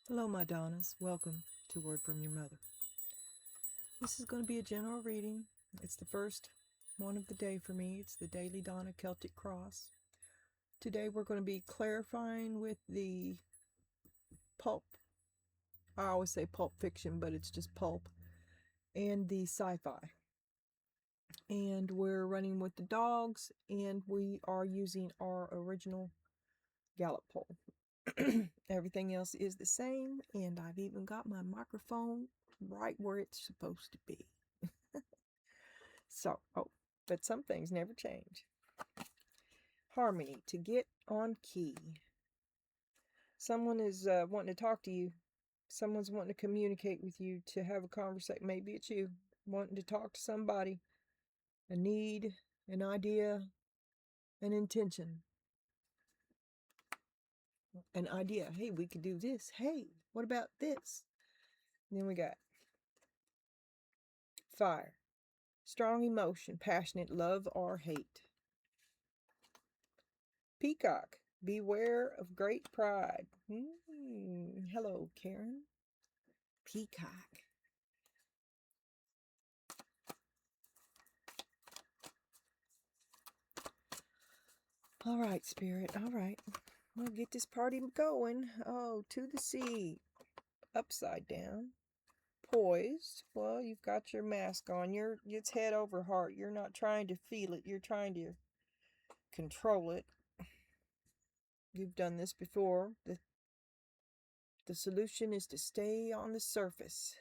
Hello, my Donnas. Welcome to Word from Your Mother. This is going to be a general reading. It's the first one of the day for me. It's the Daily Donna Celtic Cross. Today we're going to be clarifying with the pulp. I always say pulp fiction, but it's just pulp. And the sci-fi. And we're running with the dogs, and we are using our original Gallup poll. Everything else is the same, and I've even got my microphone right where it's supposed to be. But some things never change. Harmony, to get on key. Someone is wanting to talk to you. Someone's wanting to communicate with you, to have a conversation. Maybe it's you wanting to talk to somebody. A need, an idea, an intention. An idea. Hey, we could do this. Hey, what about this? And then we got fire. Strong emotion, passionate love or hate. Peacock, beware of great pride. Hello, Karen. Peacock. All right, Spirit. All right. We'll get this party going. Oh, to the sea. Upside down. Poised. Well, you've got your mask on. It's head over heart. You're not trying to feel it. You're trying to control it. You've done this before. The solution is to stay on the surface.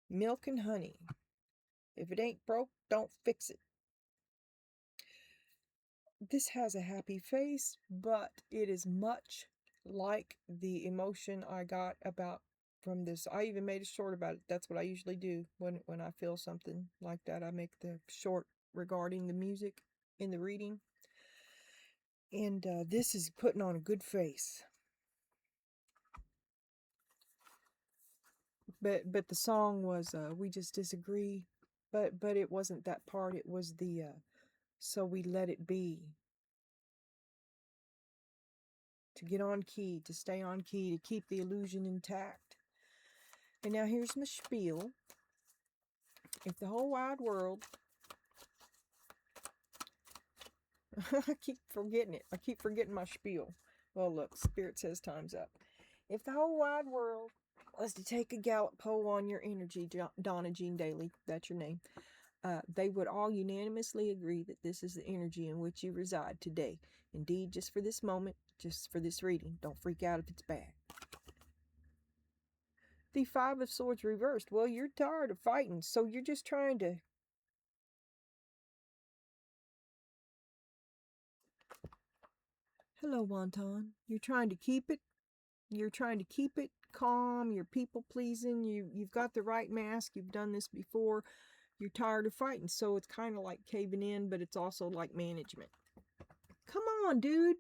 Milk and honey. If it ain't broke, don't fix it. This has a happy face, but it is much like the emotion I got about from this. I even made a short about it. That's what I usually do when I feel something like that. I make the short regarding the music in the reading. And this is putting on a good face. But the song was We Just Disagree. But it wasn't that part. It was the So We Let It Be. To get on key, to stay on key, to keep the illusion intact. And now here's my spiel. If the whole wide world... I keep forgetting it. I keep forgetting my spiel. Well, look, Spirit says time's up. If the whole wide world was to take a Gallup poll on your energy, Donna Jean Daly, that's your name, they would all unanimously agree that this is the energy in which you reside today. Indeed, just for this moment, just for this reading. Don't freak out if it's bad. The Five of Swords reversed. Well, you're tired of fighting, so you're just trying to... Hello, Wonton. You're trying to keep it. You're trying to keep it calm. You're people-pleasing. You've got the right mask. You've done this before. You're tired of fighting, so it's kind of like caving in, but it's also like management. Come on, dude.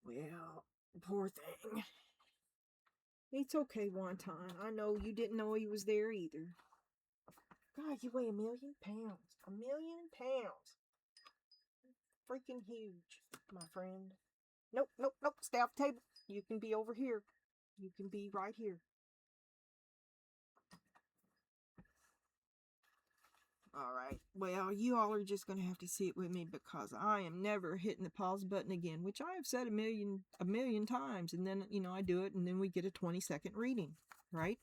Well, poor thing. It's okay, Wonton. I know you didn't know he was there either. God, you weigh 1,000,000 pounds. 1,000,000 pounds. Freaking huge, my friend. Nope, nope, nope. Stay off the table. You can be over here. You can be right here. All right. Well, you all are just going to have to see it with me, because I am never hitting the pause button again, which I have said a million times. And then, I do it, and then we get a 20-second reading, right?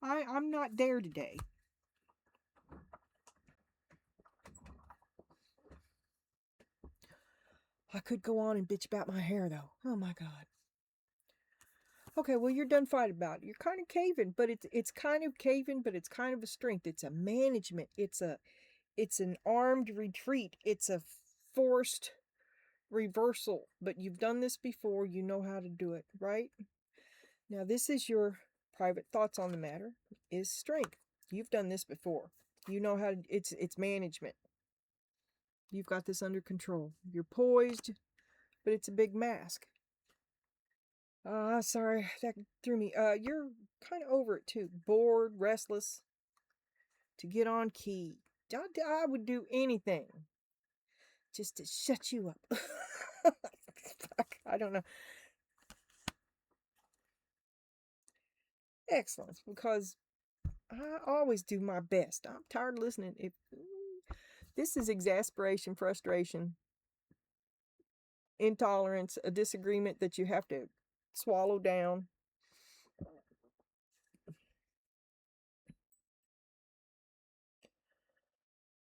I'm not there today. I could go on and bitch about my hair, though. Oh, my God. Okay, well, you're done fighting about it. You're kind of caving, but it's kind of caving, but it's kind of a strength. It's a management. It's an armed retreat. It's a forced reversal. But you've done this before. You know how to do it, right? Now, this is your private thoughts on the matter. Is strength. You've done this before. You know how to, it's management. You've got this under control. You're poised, but it's a big mask. Sorry, that threw me. You're kind of over it too. Bored, restless. To get on key. I would do anything just to shut you up. I don't know. Excellent, because I always do my best. I'm tired of listening. If this is exasperation, frustration, intolerance, a disagreement that you have to swallow down.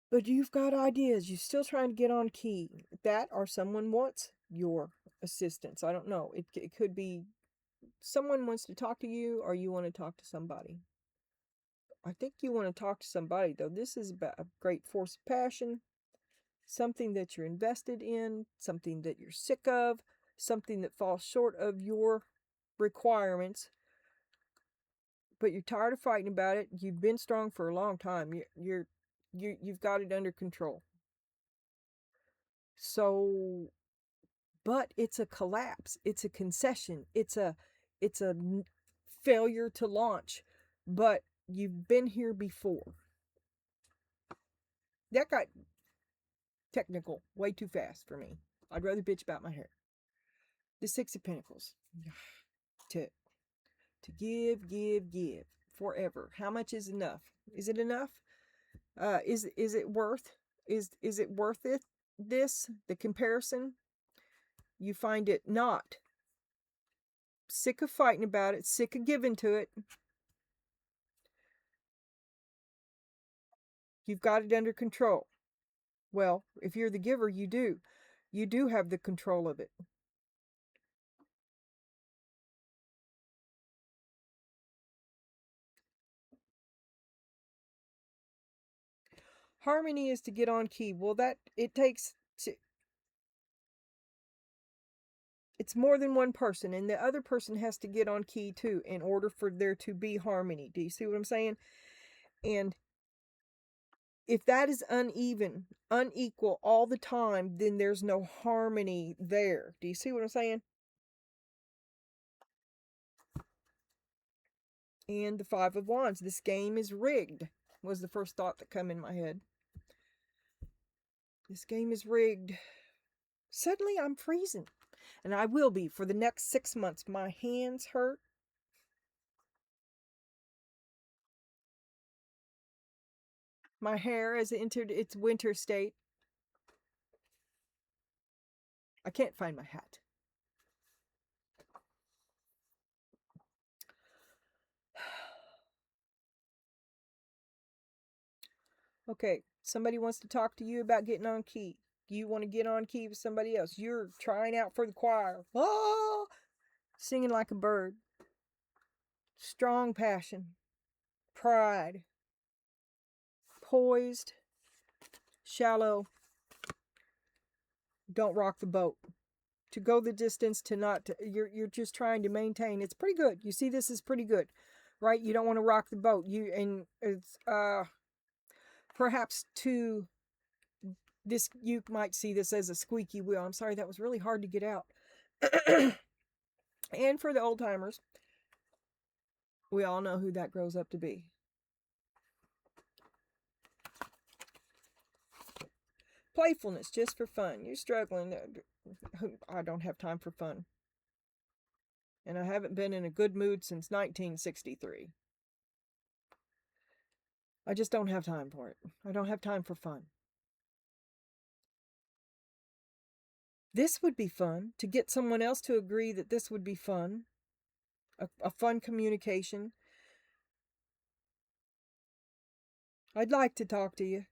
But you've got ideas. You're still trying to get on key. That or someone wants your assistance. I don't know. It could be someone wants to talk to you or you want to talk to somebody. I think you want to talk to somebody, though. This is about a great force of passion, something that you're invested in, something that you're sick of, something that falls short of your requirements, but you're tired of fighting about it. You've been strong for a long time. You've got it under control. So, but it's a collapse. It's a concession. It's a failure to launch. But you've been here before. That got technical way too fast for me. I'd rather bitch about my hair. The Six of Pentacles. To give forever. How much is enough? Is it enough? Is it worth? Is it worth it? This, the comparison, you find it not. Sick of fighting about it, sick of giving to it. You've got it under control. Well, if you're the giver, you do. You do have the control of it. Harmony is to get on key. Well, it's more than one person, and the other person has to get on key too in order for there to be harmony. Do you see what I'm saying? And if that is uneven, unequal all the time, then there's no harmony there. Do you see what I'm saying? And the Five of Wands. This game is rigged, was the first thought that came in my head. This game is rigged. Suddenly I'm freezing. And I will be for the next 6 months. My hands hurt. My hair has entered its winter state. I can't find my hat. Okay, somebody wants to talk to you about getting on key. You want to get on key with somebody else. You're trying out for the choir. Ah! Singing like a bird. Strong passion. Pride. Poised. Shallow. Don't rock the boat. To go the distance, to not, you're just trying to maintain. It's pretty good. You see, this is pretty good, right? You don't want to rock the boat. And it's, perhaps to this, you might see this as a squeaky wheel. I'm sorry, that was really hard to get out. And for the old timers, we all know who that grows up to be. Playfulness, just for fun. You're struggling. I don't have time for fun. And I haven't been in a good mood since 1963. I just don't have time for it. I don't have time for fun. This would be fun, to get someone else to agree that this would be fun. A fun communication. I'd like to talk to you.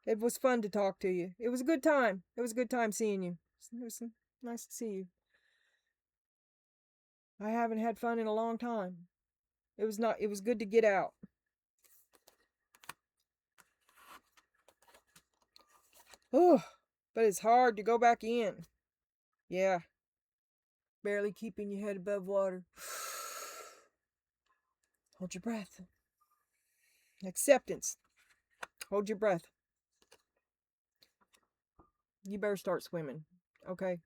It was fun to talk to you. It was a good time. It was a good time seeing you. It was nice to see you. I haven't had fun in a long time. It was good to get out. Oh, but it's hard to go back in. Yeah. Barely keeping your head above water. Hold your breath. Acceptance. Hold your breath. You better start swimming, okay?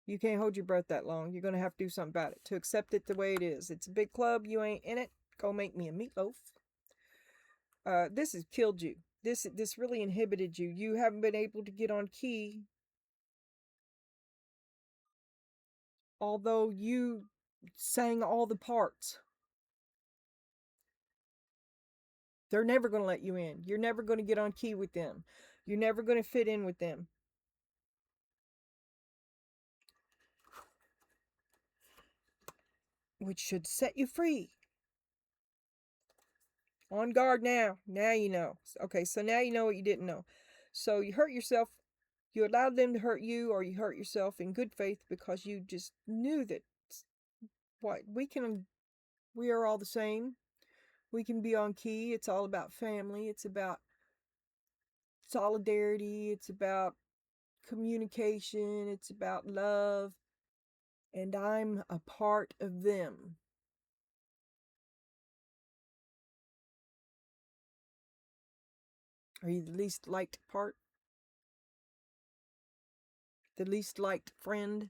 You can't hold your breath that long. You're going to have to do something about it to accept it the way it is. It's a big club. You ain't in it. Go make me a meatloaf. This has killed you. this really inhibited you. You haven't been able to get on key, although you sang all the parts. They're never going to let you in. You're never going to get on key with them. You're never going to fit in with them. Which should set you free. On guard now. Now you know. Okay, so now you know what you didn't know. So you hurt yourself. You allowed them to hurt you, or you hurt yourself in good faith because you just knew that we are all the same. We can be on key. It's all about family. It's about solidarity. It's about communication. It's about love. And I'm a part of them. Are you the least liked part? The least liked friend?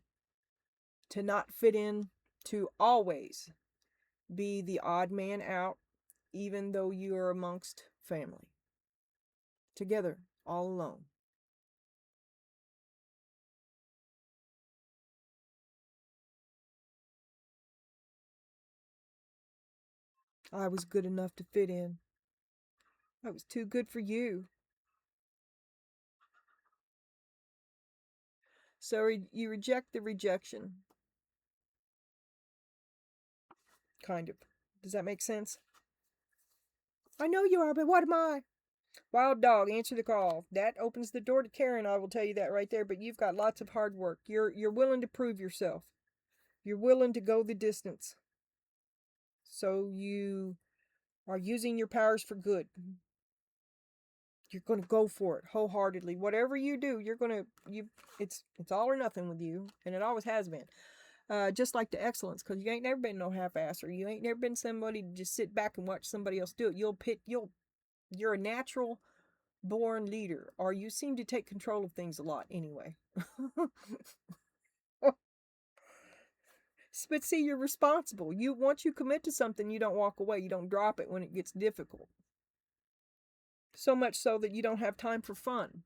To not fit in? To always be the odd man out, even though you are amongst family? Together, all alone. I was good enough to fit in. I was too good for you. So you reject the rejection. Kind of. Does that make sense? I know you are, but what am I? Wild dog, answer the call. That opens the door to Karen, I will tell you that right there, but you've got lots of hard work. You're willing to prove yourself. You're willing to go the distance. So you are using your powers for good. You're going to go for it wholeheartedly. Whatever you do, it's all or nothing with you, and it always has been. Just like the excellence, because you ain't never been no half-asser. You ain't never been somebody to just sit back and watch somebody else do it. You're a natural born leader, or you seem to take control of things a lot anyway. But see, you're responsible. Once you commit to something, you don't walk away. You don't drop it when it gets difficult. So much so that you don't have time for fun.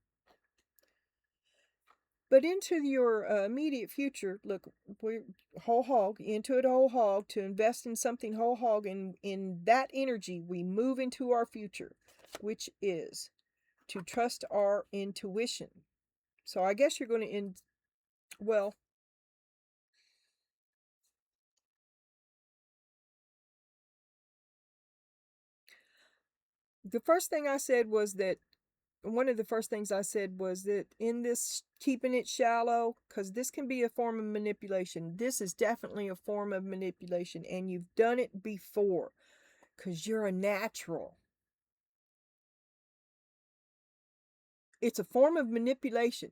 But into your immediate future, look, we're whole hog, into it whole hog, to invest in something whole hog, and in that energy, we move into our future, which is to trust our intuition. So I guess you're going to well, the first thing I said was that one of the first things I said was that in this keeping it shallow, because this can be a form of manipulation. This is definitely a form of manipulation, and you've done it before because you're a natural. It's a form of manipulation.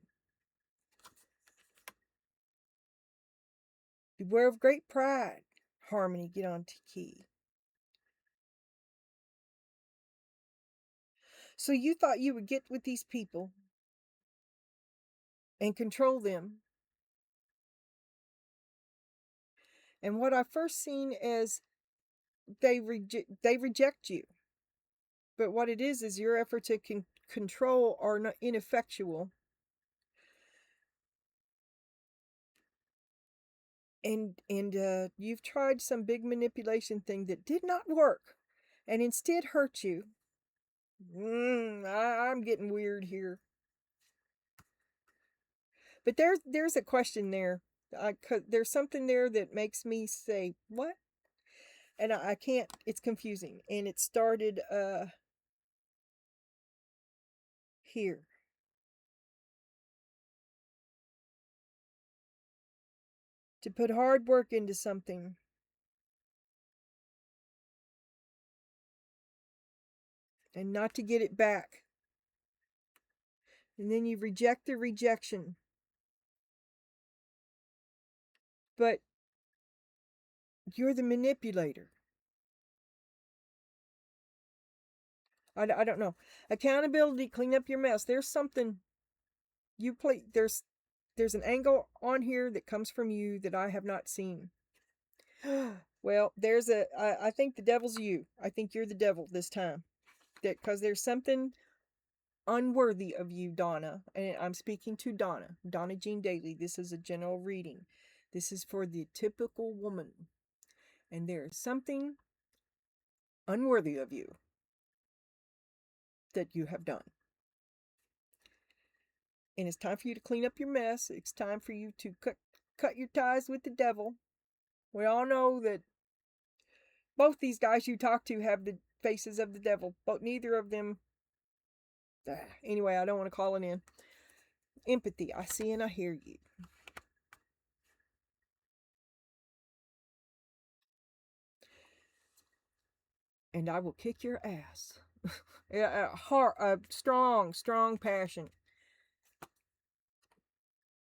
Beware of great pride. Harmony, get on to key. So you thought you would get with these people and control them. And what I first seen as they reject you. But what it is your effort to control are not ineffectual. And you've tried some big manipulation thing that did not work, and instead hurt you. I'm getting weird here. But there's a question there. There's something there that makes me say, what? And I can't, it's confusing. And it started here. To put hard work into something. And not to get it back. And then you reject the rejection. But you're the manipulator. I don't know. Accountability, clean up your mess. There's something you play. There's an angle on here that comes from you that I have not seen. Well, I think the devil's you. I think you're the devil this time. Because there's something unworthy of you, Donna. And I'm speaking to Donna, Donna Jean Daly. This is a general reading. This is for the typical woman. And there is something unworthy of you that you have done. And it's time for you to clean up your mess. It's time for you to cut your ties with the devil. We all know that both these guys you talk to have the faces of the devil, but neither of them. Anyway, I don't want to call it in. Empathy. I see and I hear you. And I will kick your ass. A strong passion.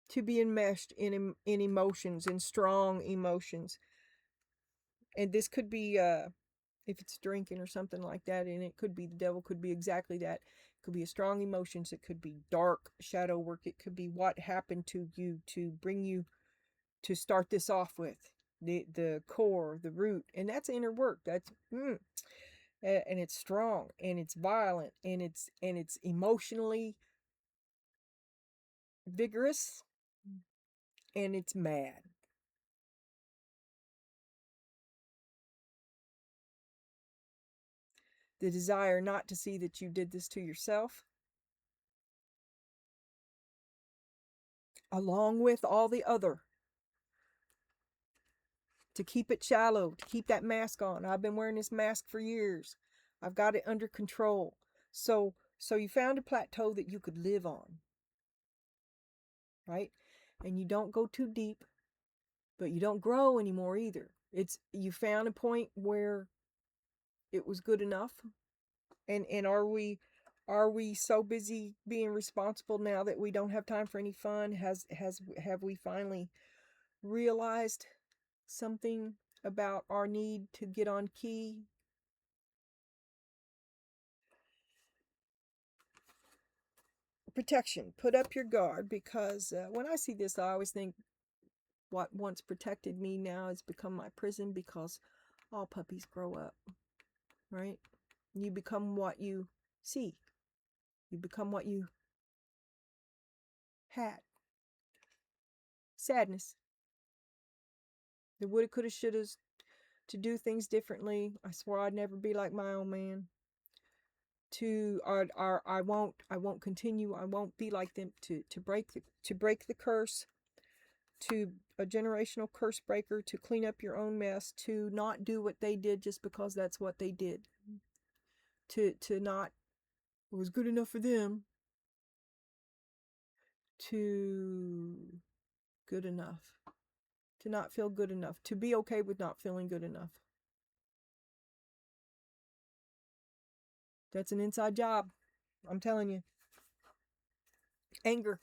To be enmeshed in emotions, in strong emotions. And this could be, if it's drinking or something like that, and it could be, the devil could be exactly that. It could be a strong emotions. It could be dark shadow work. It could be what happened to you to bring you to start this off with. The core, the root. And that's inner work. That's, and it's strong, and it's violent, and it's emotionally vigorous, and it's mad. The desire not to see that you did this to yourself, along with all the other. To keep it shallow, to keep that mask on. I've been wearing this mask for years. I've got it under control. So you found a plateau that you could live on. Right? And you don't go too deep, but you don't grow anymore either. You found a point where it was good enough. And are we so busy being responsible now that we don't have time for any fun? Have we finally realized something about our need to get on key? Protection. Put up your guard, because when I see this, I always think what once protected me now has become my prison, because all puppies grow up, right? You become what you see. You become what you had. Sadness. The woulda, coulda, shouldas, to do things differently. I swore I'd never be like my own man. I won't continue. I won't be like them. To break the curse. To a generational curse breaker. To clean up your own mess. To not do what they did just because that's what they did. To not, it was good enough for them. To good enough. To not feel good enough. To be okay with not feeling good enough. That's an inside job. I'm telling you. Anger.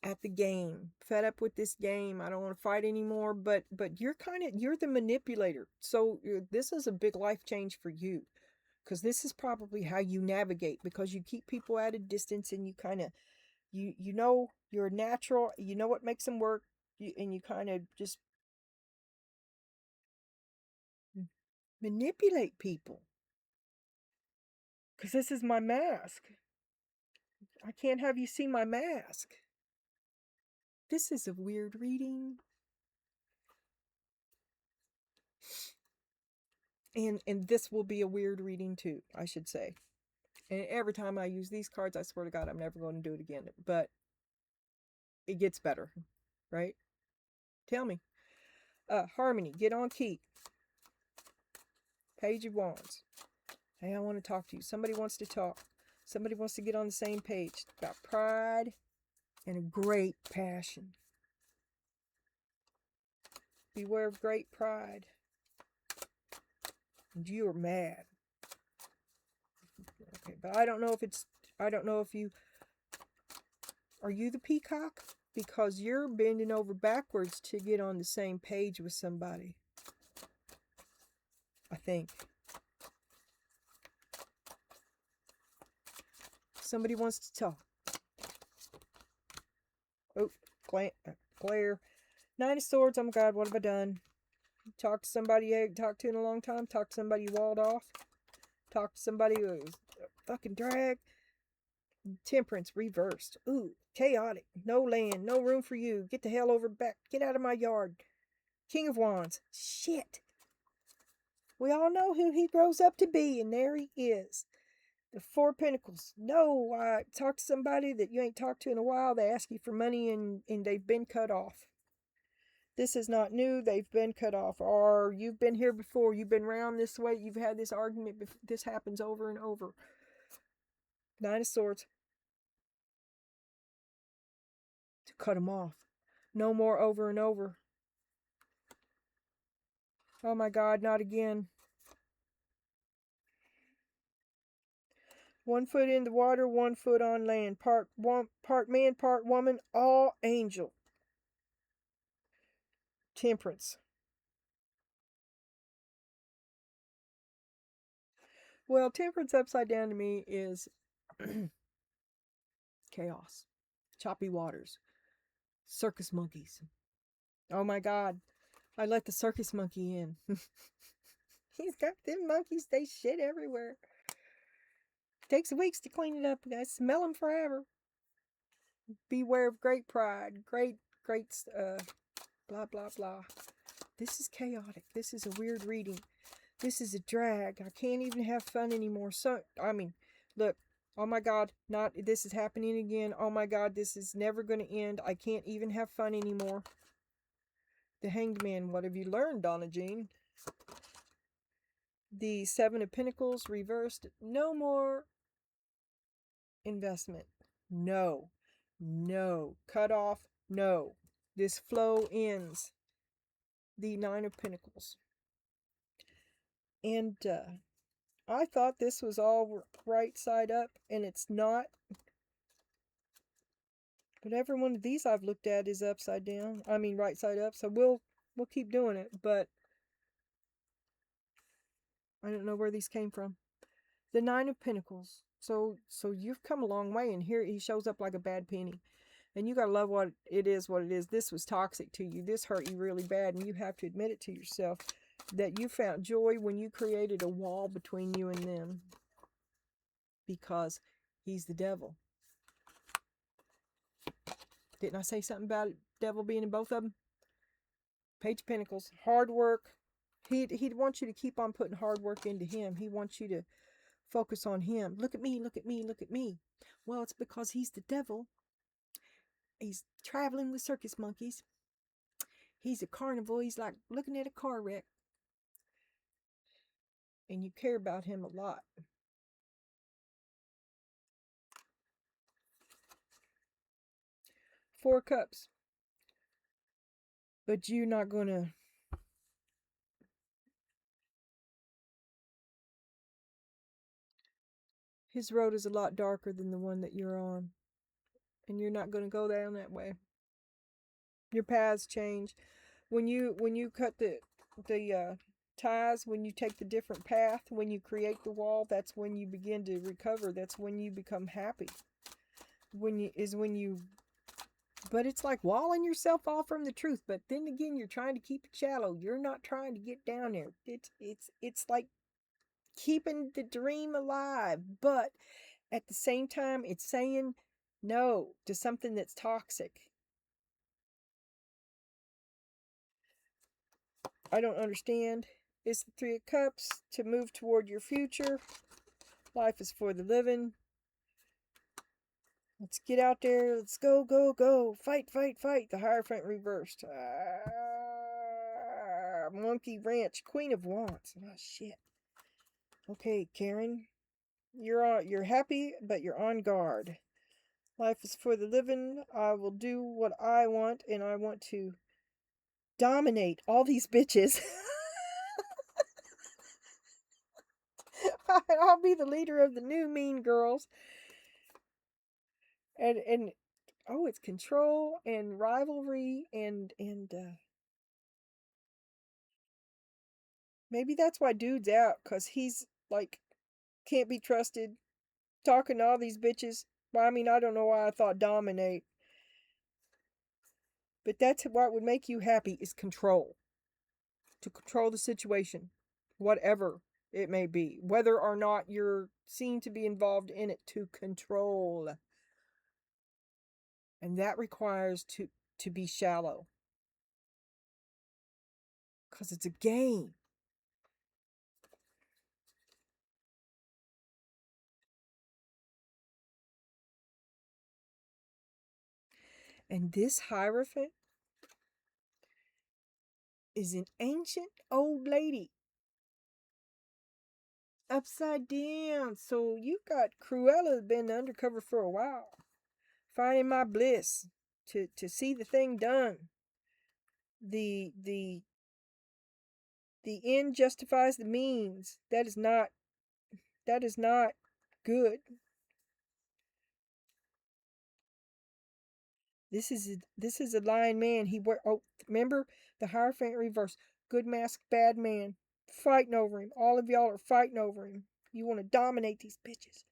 At the game. Fed up with this game. I don't want to fight anymore. But you're the manipulator. So this is a big life change for you. Because this is probably how you navigate. Because you keep people at a distance, and you kind of, you know, you're natural. You know what makes them work. And you kind of just manipulate people. Because this is my mask. I can't have you see my mask. This is a weird reading. And this will be a weird reading too, I should say. And every time I use these cards, I swear to God, I'm never going to do it again. But it gets better, right? Tell me. Harmony, get on key. Page of Wands. Hey, I want to talk to you. Somebody wants to talk. Somebody wants to get on the same page. About pride and a great passion. Beware of great pride. And you are mad. Okay, but I don't know if you, are you the peacock? Because you're bending over backwards to get on the same page with somebody. I think. Somebody wants to talk. Oh, glare. Nine of Swords. Oh my God, what have I done? Talk to somebody you haven't talked to in a long time. Talk to somebody you walled off. Talk to somebody who's a fucking drag. Temperance reversed. Ooh, chaotic. No land, no room for you. Get the hell over back. Get out of my yard. King of Wands. Shit. We all know who he grows up to be, and there he is. The Four of Pentacles. No, talk to somebody that you ain't talked to in a while. They ask you for money and they've been cut off. This is not new. They've been cut off. Or you've been here before. You've been around this way. You've had this argument. This happens over and over. Nine of Swords. To cut them off. No more over and over. Oh my God, not again. 1 foot in the water, 1 foot on land. Part man, part woman, all angel. Temperance. Well, temperance upside down to me is chaos. Choppy waters. Circus monkeys. Oh my God. I let the circus monkey in. He's got them monkeys. They shit everywhere. Takes weeks to clean it up. And I smell them forever. Beware of great pride. Great, blah, blah, blah. This is chaotic. This is a weird reading. This is a drag. I can't even have fun anymore. So, I mean, look. Oh my God, this is happening again. Oh my God, this is never going to end. I can't even have fun anymore. The Hanged Man. What have you learned, Donna Jean? The Seven of Pentacles reversed. No more investment. No. No. Cut off. No. This flow ends. The Nine of Pentacles. And I thought this was all right side up, and it's not. But every one of these I've looked at is upside down. I mean right side up. So we'll keep doing it. But I don't know where these came from. The Nine of Pentacles. So you've come a long way, and here he shows up like a bad penny. And you gotta love what it is. This was toxic to you. This hurt you really bad, and you have to admit it to yourself that you found joy when you created a wall between you and them. Because he's the devil. Didn't I say something about devil being in both of them? Page of Pentacles. Hard work. He'd want you to keep on putting hard work into him. He wants you to focus on him. Look at me, look at me, look at me. Well, it's because he's the devil. He's traveling with circus monkeys. He's a carnival. He's like looking at a car wreck. And you care about him a lot. Four of Cups. But you're not going to... His road is a lot darker than the one that you're on. And you're not going to go down that way. Your paths change. When you cut the ties, when you take the different path, when you create the wall, that's when you begin to recover. That's when you become happy. But it's like walling yourself off from the truth. But then again, you're trying to keep it shallow. You're not trying to get down there. It's like keeping the dream alive. But at the same time, it's saying no to something that's toxic. I don't understand. It's the Three of Cups to move toward your future. Life is for the living. Let's get out there. Let's go, go, go. Fight, fight, fight. The Hierophant reversed. Monkey Ranch. Queen of Wands. Oh, shit. Okay, Karen. You're happy, but you're on guard. Life is for the living. I will do what I want, and I want to dominate all these bitches. I'll be the leader of the new mean girls. And oh, it's control and rivalry and maybe that's why dude's out, because he's like can't be trusted, talking to all these bitches. Well, I mean, I don't know why I thought dominate, but that's what would make you happy, is control. To control the situation, whatever. it may be, whether or not you're seen to be involved in it, to control. And that requires to be shallow, because it's a game. And this Hierophant is an ancient old lady, upside down. So you got Cruella been undercover for a while, finding my bliss to see the thing done. The end justifies the means. That is not good. This is a lying man. Remember the Hierophant reverse. Good mask, bad man. Fighting over him. All of y'all are fighting over him. You want to dominate these bitches.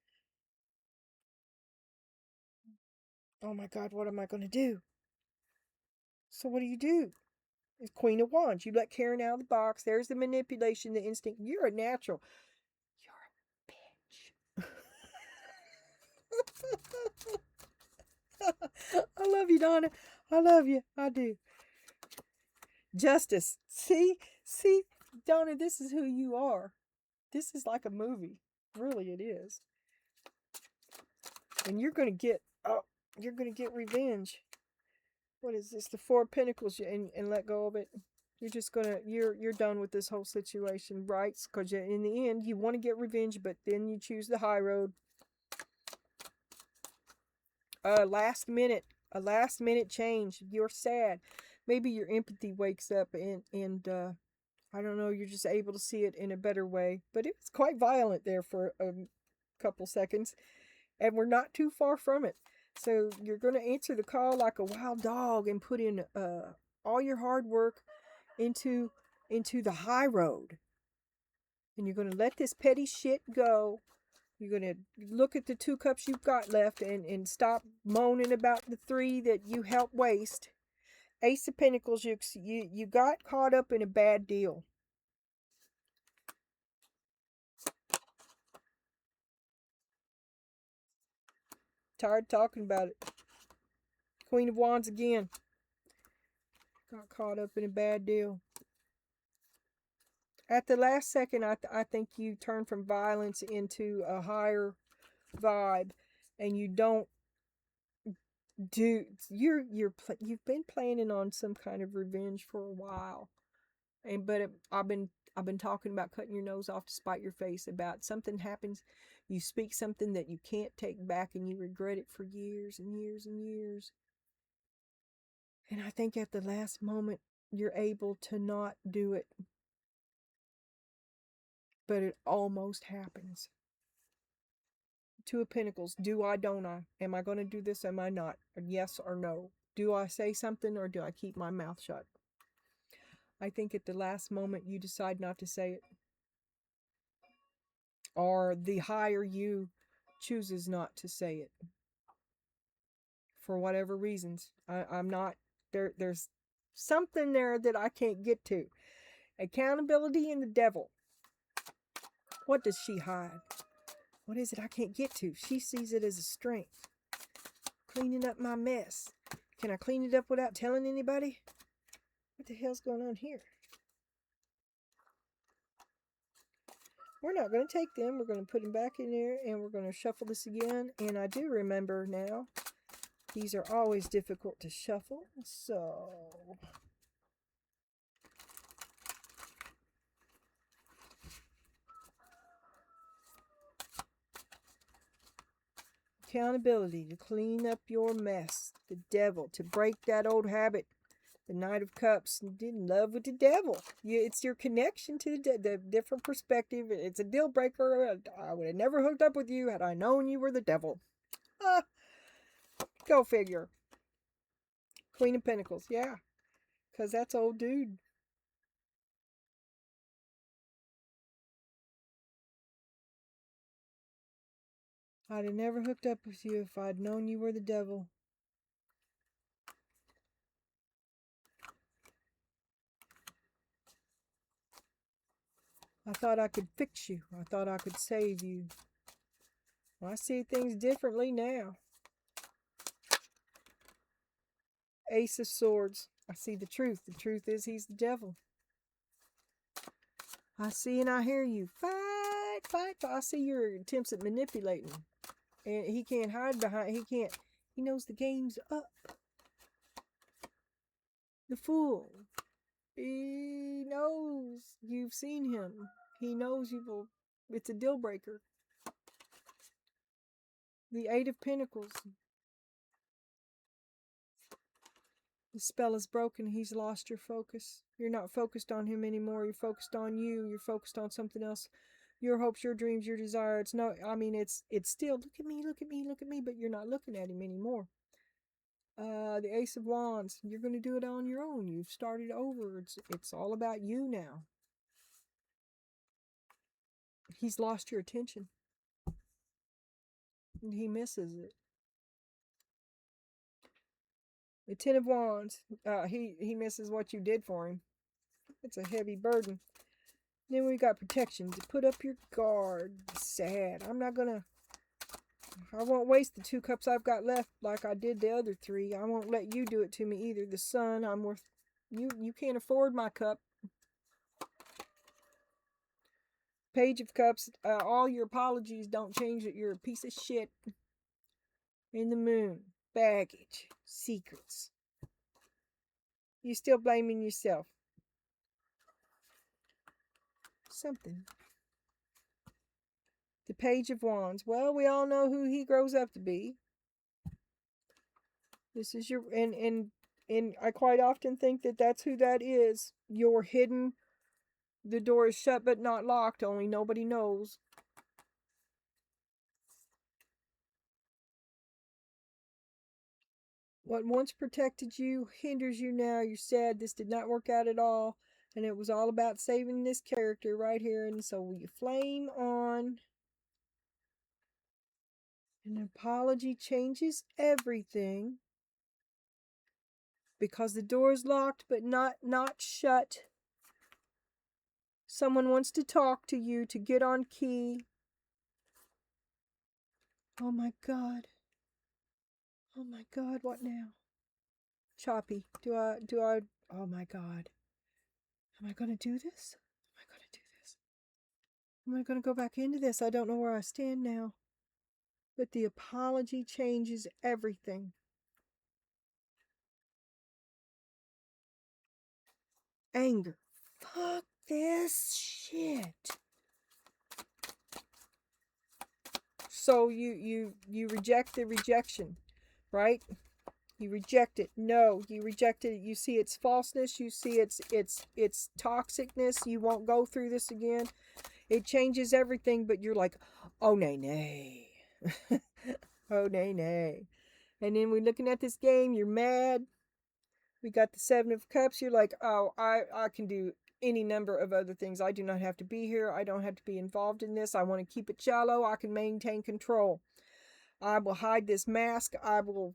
Oh my God, what am I going to do? So what do? It's Queen of Wands. You let Karen out of the box. There's the manipulation, the instinct. You're a natural. You're a bitch. I love you, Donna. I love you. I do. Justice. See, Donna, this is who you are. This is like a movie. Really, it is. And you're gonna get revenge. What is this? The Four of Pentacles, and let go of it. You're just gonna you're done with this whole situation, right? Because in the end, you want to get revenge, but then you choose the high road. A last minute change. You're sad. Maybe your empathy wakes up, and I don't know. You're just able to see it in a better way. But it was quite violent there for a couple seconds, and we're not too far from it. So you're going to answer the call like a wild dog and put in all your hard work into the high road. And you're going to let this petty shit go. You're going to look at the 2 cups you've got left and stop moaning about the 3 that you helped waste. Ace of Pentacles, you got caught up in a bad deal. Tired talking about it. Queen of Wands again. Got caught up in a bad deal. At the last second, I think you turn from violence into a higher vibe, and you don't do you've been planning on some kind of revenge for a while, but I've been talking about cutting your nose off to spite your face. About something happens, you speak something that you can't take back, and you regret it for years and years and years. And I think at the last moment, you're able to not do it. But it almost happens. 2 of Pentacles. Do I, don't I? Am I going to do this? Am I not? Yes or no? Do I say something, or do I keep my mouth shut? I think at the last moment you decide not to say it. Or the higher you chooses not to say it. For whatever reasons. I'm not... There's something there that I can't get to. Accountability and the devil. What does she hide? What is it I can't get to? She sees it as a strength. Cleaning up my mess. Can I clean it up without telling anybody? What the hell's going on here? We're not going to take them. We're going to put them back in there, and we're going to shuffle this again. And I do remember now, these are always difficult to shuffle. So... accountability, to clean up your mess. The devil, to break that old habit. The Knight of Cups, in love with the devil. It's your connection to the different perspective. It's a deal breaker. I would have never hooked up with you had I known you were the devil. Go figure. Queen of Pentacles, yeah. Because that's old dude. I'd have never hooked up with you if I'd known you were the devil. I thought I could fix you. I thought I could save you. Well, I see things differently now. Ace of Swords. I see the truth. The truth is he's the devil. I see and I hear you. Fight, fight. I see your attempts at manipulating. And he can't hide behind. He knows the game's up. The fool. He knows you've seen him. He knows you will. It's a deal breaker. The Eight of Pentacles. The spell is broken. He's lost your focus. You're not focused on him anymore. You're focused on you. You're focused on something else. Your hopes, your dreams, your desire. It's no, I mean, it's still, look at me, look at me, look at me, but you're not looking at him anymore. The Ace of Wands. You're going to do it on your own. You've started over. It's all about you now. He's lost your attention. And he misses it. The Ten of Wands. He misses what you did for him. It's a heavy burden. Then we got protection. To put up your guard. Sad. I won't waste the 2 cups I've got left like I did the other 3. I won't let you do it to me either. The Sun, I'm worth... You can't afford my cup. Page of Cups. All your apologies don't change it. You're a piece of shit. In the Moon. Baggage. Secrets. You're still blaming yourself. Something. The Page of Wands. Well, we all know who he grows up to be. This is your... And I quite often think that that's who that is. You're hidden. The door is shut but not locked. Only nobody knows. What once protected you hinders you now. You're sad. This did not work out at all. And it was all about saving this character right here. And so you flame on. An apology changes everything. Because the door is locked but not shut. Someone wants to talk to you, to get on key. Oh my God. Oh my God, what now? Choppy. Do I, oh my God. Am I going to do this? Am I going to do this? Am I going to go back into this? I don't know where I stand now. But the apology changes everything. Anger. Fuck this shit. So you reject the rejection, right? You reject it. No, you reject it. You see its falseness. You see its toxicness. You won't go through this again. It changes everything, but you're like, oh, nay, nay. Oh, nay, nay. And then we're looking at this game. You're mad. We got the 7 of Cups. You're like, oh, I can do any number of other things. I do not have to be here. I don't have to be involved in this. I want to keep it shallow. I can maintain control. I will hide this mask. I will...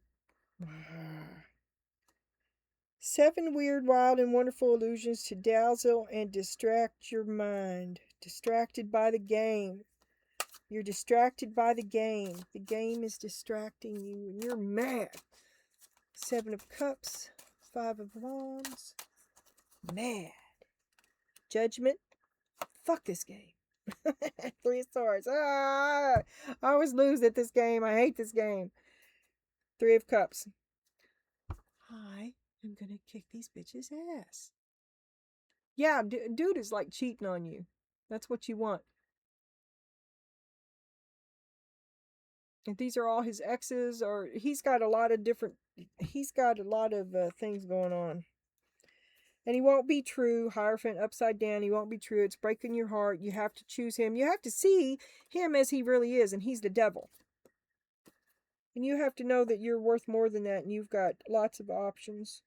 7 weird, wild, and wonderful illusions to dazzle and distract your mind. Distracted by the game. You're distracted by the game. The game is distracting you and you're mad. 7 of Cups. 5 of Wands. Mad. Judgment. Fuck this game. 3 of Swords. I always lose at this game. I hate this game. 3 of Cups. I am gonna kick these bitches' ass. Yeah, dude is like cheating on you. That's what you want. And these are all his exes, or he's got a lot of things going on. And he won't be true. Hierophant upside down. He won't be true. It's breaking your heart. You have to choose him. You have to see him as he really is, and he's the devil. And you have to know that you're worth more than that, and you've got lots of options.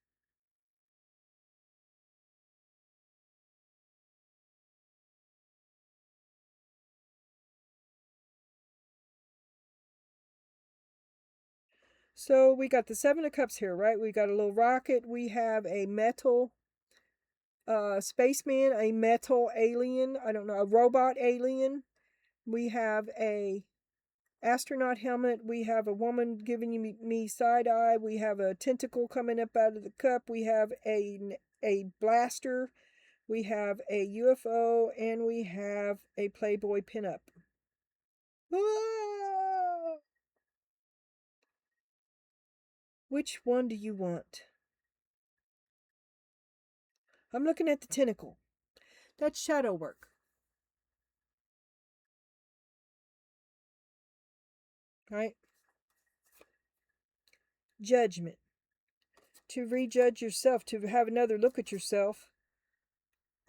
So we got the 7 of Cups here, right? We got a little rocket. We have a metal. spaceman, a metal alien, I don't know, a robot alien. We have a astronaut helmet. We have a woman giving me side eye. We have a tentacle coming up out of the cup. We have a blaster. We have a UFO, and we have a Playboy pinup. Ah! Which one do you want? I'm looking at the tentacle. That's shadow work. Right? Judgment. To rejudge yourself, to have another look at yourself,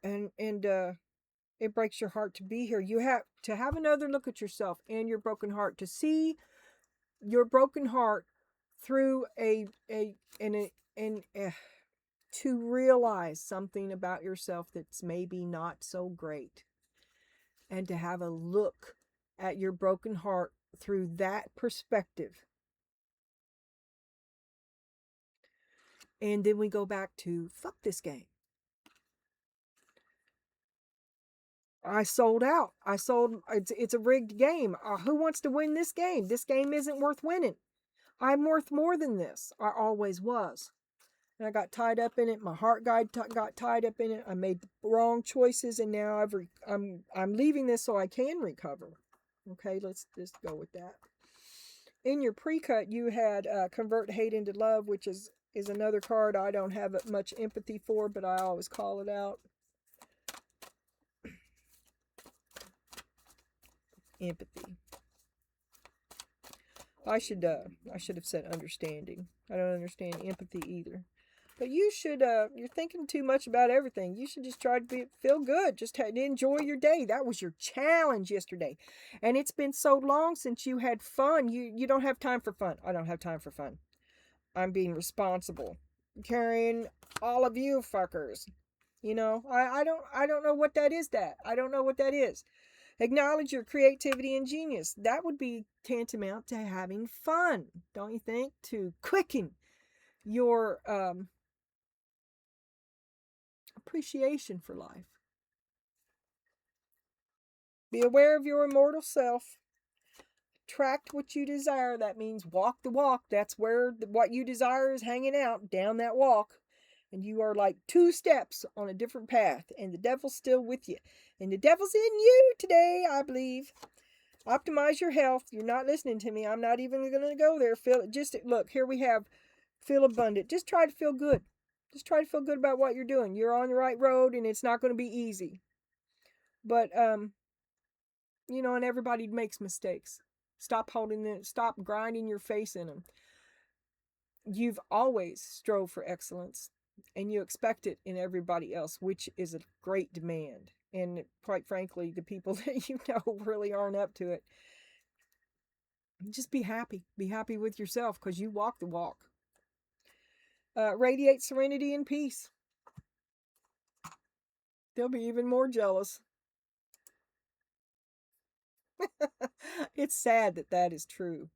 and it breaks your heart to be here. You have to have another look at yourself and your broken heart, to see your broken heart through to realize something about yourself that's maybe not so great, and to have a look at your broken heart through that perspective. And then we go back to fuck this game. I sold out. It's a rigged game. Who wants to win this game? This game isn't worth winning. I'm worth more than this. I always was. And I got tied up in it. My heart got tied up in it. I made the wrong choices, and now I'm leaving this so I can recover. Okay, let's just go with that. In your pre-cut, you had Convert Hate into Love, which is another card I don't have much empathy for, but I always call it out. Empathy. I should have said understanding. I don't understand empathy either. But you should, you're thinking too much about everything. You should just try to feel good. Just enjoy your day. That was your challenge yesterday. And it's been so long since you had fun. You don't have time for fun. I don't have time for fun. I'm being responsible. Carrying all of you fuckers. You know, I don't know what that is. I don't know what that is. Acknowledge your creativity and genius. That would be tantamount to having fun, don't you think? To quicken your appreciation for life. Be aware of your immortal self. Attract what you desire. That means walk the walk. That's where what you desire is hanging out, down that walk. And you are like 2 steps on a different path. And the devil's still with you. And the devil's in you today, I believe. Optimize your health. You're not listening to me. I'm not even going to go there. Look, here we have feel abundant. Just try to feel good. Just try to feel good about what you're doing. You're on the right road, and it's not going to be easy. But, you know, and everybody makes mistakes. Stop grinding your face in them. You've always strove for excellence, and you expect it in everybody else, which is a great demand. And quite frankly, the people that you know really aren't up to it. Just be happy. Be happy with yourself, because you walk the walk. Radiate serenity and peace. They'll be even more jealous. It's sad that is true.